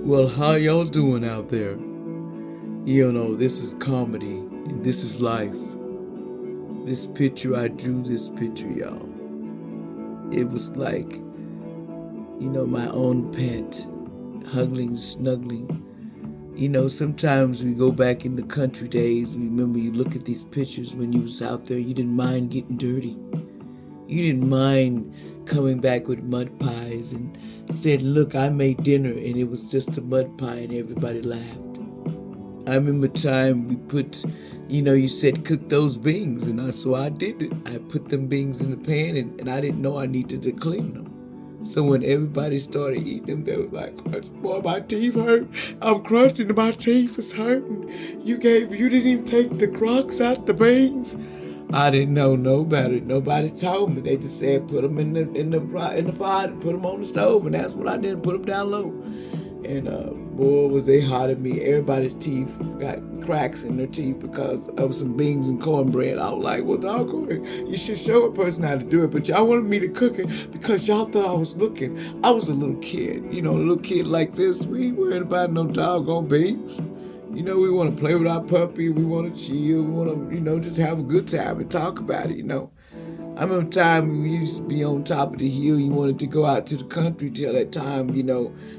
Well, how y'all doing out there? You know, this is comedy and this is life. This picture, I drew this picture, y'all. It was like, my own pet, hugging, snuggling. Sometimes we go back in the country days. Remember, you look at these pictures when you was out there, you didn't mind getting dirty. You didn't mind coming back with mud pies and said, look, I made dinner and it was just a mud pie and everybody laughed. I remember time we put, you said cook those beans, and so I did it. I put them beans in the pan, and I didn't know I needed to clean them. So when everybody started eating them, they was like, "Boy, my teeth hurt. I'm crunching, and my teeth is hurting. You didn't even take the crocks out the beans." I didn't know no better. Nobody told me. They just said put them in the pot and put them on the stove, and that's what I did. Put them down low. And boy, was they hot at me. Everybody's teeth got cracks in their teeth because of some beans and cornbread. I was like, well, doggone it. You should show a person how to do it. But y'all wanted me to cook it because y'all thought I was looking. I was a little kid. A little kid like this. We ain't worried about no doggone beans. We want to play with our puppy. We want to chill. We want to, just have a good time and talk about it. I remember time we used to be on top of the hill. You wanted to go out to the country till that time,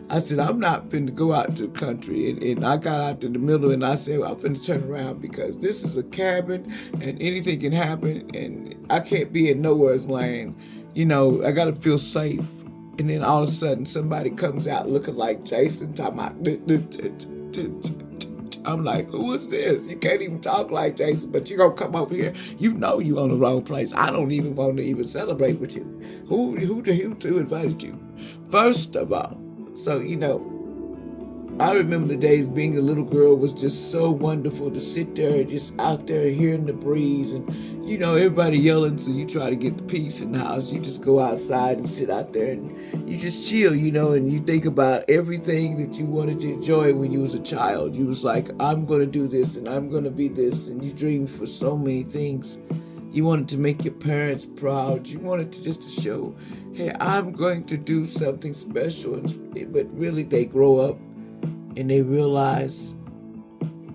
I said, I'm not finna go out to the country. And I got out to the middle and I said, I'm finna turn around because this is a cabin and anything can happen. And I can't be in nowhere's land. I got to feel safe. And then all of a sudden somebody comes out looking like Jason talking about, I'm like, who is this? You can't even talk like Jason, but you gonna come over here. You know you on the wrong place. I don't even want to even celebrate with you. Who invited you? First of all, so I remember the days being a little girl was just so wonderful to sit there, just out there hearing the breeze and, everybody yelling. So you try to get the peace in the house. You just go outside and sit out there and you just chill, and you think about everything that you wanted to enjoy when you was a child. You was like, I'm going to do this and I'm going to be this. And you dreamed for so many things. You wanted to make your parents proud. You wanted to just to show, hey, I'm going to do something special. But really they grow up and they realize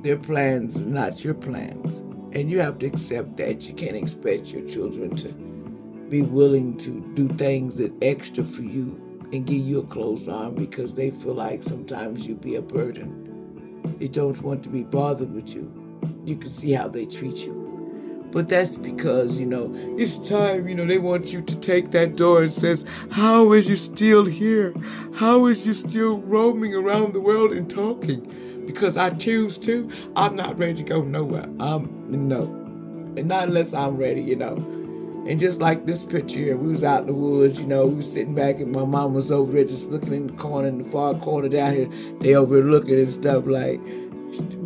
their plans are not your plans. And you have to accept that. You can't expect your children to be willing to do things that extra for you and give you a closed arm because they feel like sometimes you be a burden. They don't want to be bothered with you. You can see how they treat you. But that's because, it's time, they want you to take that door and says, how is you still here? How is you still roaming around the world and talking? Because I choose to. I'm not ready to go nowhere. No. And not unless I'm ready. And just like this picture here, we was out in the woods, we was sitting back and my mom was over there just looking in the corner, in the far corner down here. They over there looking and stuff like,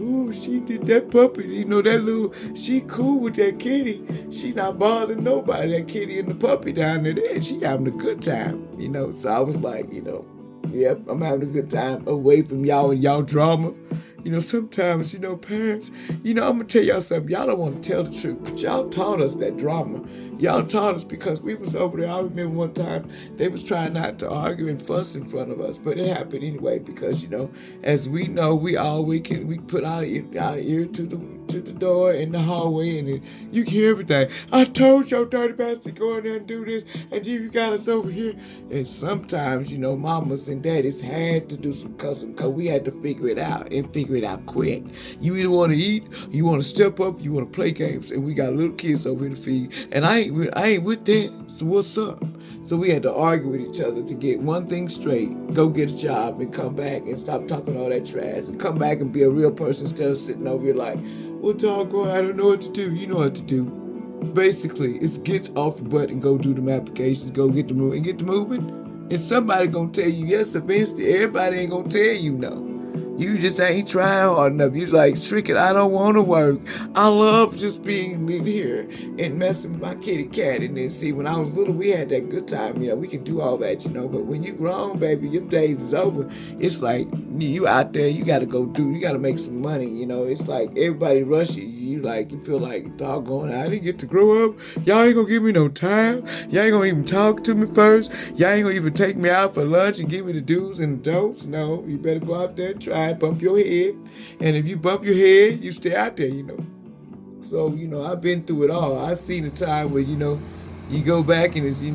ooh, she did that puppy, that little, she cool with that kitty. She not bothering nobody, that kitty and the puppy down there. She having a good time, So I was like, yep, I'm having a good time away from y'all and y'all drama. Sometimes, parents, I'm going to tell y'all something. Y'all don't want to tell the truth, but y'all taught us that drama. Y'all taught us because we was over there. I remember one time they was trying not to argue and fuss in front of us, but it happened anyway because, as we know, we put our ear to the door in the hallway and you can hear everything. I told your dirty bastard to go in there and do this, and you got us over here. And sometimes, mamas and daddies had to do some cussing because we had to figure it out and figure it out quick. You either want to eat, you want to step up, you want to play games, and we got little kids over here to feed, and I ain't with that. So what's up? So we had to argue with each other to get one thing straight, go get a job and come back and stop talking all that trash and come back and be a real person instead of sitting over here like, well, doggone, I don't know what to do. You know what to do. Basically, it's get off your butt and go do them applications, go get the moving and get the moving. And somebody gonna tell you yes eventually. Everybody ain't gonna tell you no. You just ain't trying hard enough. You like, Trickett, I don't want to work. I love just being in here and messing with my kitty cat. And then see, when I was little, we had that good time. We could do all that, But when you grown, baby, your days is over. It's like you out there, you got to you got to make some money. It's like everybody rushing you. You feel like, doggone, I didn't get to grow up. Y'all ain't gonna give me no time. Y'all ain't gonna even talk to me first. Y'all ain't gonna even take me out for lunch and give me the do's and the don'ts. No, you better go out there and try and bump your head. And if you bump your head, you stay out there, So, I've been through it all. I've seen a time where, you go back and it's, you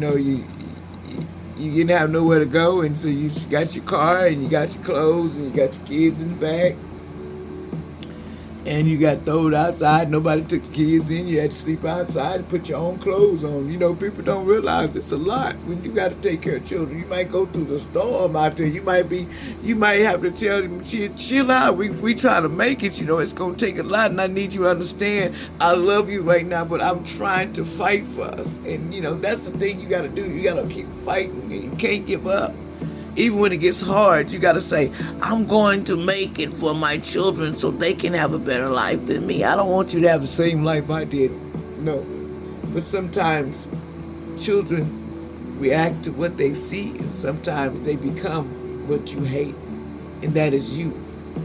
didn't have nowhere to go, and so you got your car and you got your clothes and you got your kids in the back. And you got thrown outside. Nobody took the kids in. You had to sleep outside and put your own clothes on. People don't realize it's a lot when you got to take care of children. You might go through the storm out there. You might have to tell them, chill out. We try to make it. It's gonna take a lot, and I need you to understand. I love you right now, but I'm trying to fight for us. And that's the thing you got to do. You got to keep fighting, and you can't give up. Even when it gets hard, you got to say, I'm going to make it for my children so they can have a better life than me. I don't want you to have the same life I did. No. But sometimes children react to what they see, and sometimes they become what you hate. And that is you.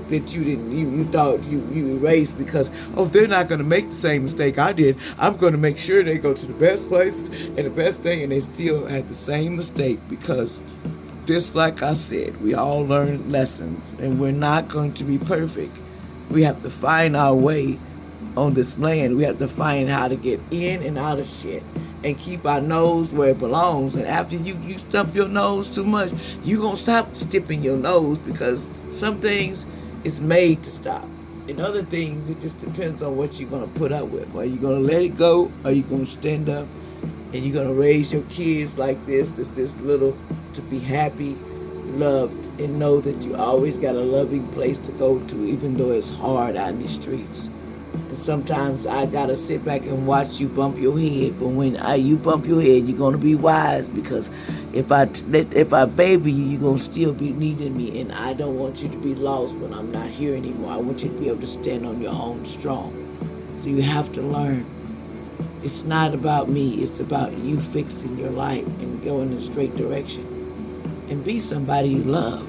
That you thought you erased because, they're not going to make the same mistake I did. I'm going to make sure they go to the best places and the best thing, and they still had the same mistake because, just like I said, we all learn lessons, and we're not going to be perfect. We have to find our way on this land. We have to find how to get in and out of shit and keep our nose where it belongs. And after you stump your nose too much, you're going to stop stipping your nose, because some things is made to stop. And other things, it just depends on what you're going to put up with. Are you going to let it go? Or are you going to stand up and you're going to raise your kids like this little, to be happy, loved, and know that you always got a loving place to go to, even though it's hard out in these streets. And sometimes I got to sit back and watch you bump your head. But when you bump your head, you're going to be wise, because if I baby you, you're going to still be needing me. And I don't want you to be lost when I'm not here anymore. I want you to be able to stand on your own strong. So you have to learn. It's not about me. It's about you fixing your life and going in a straight direction. And be somebody you love.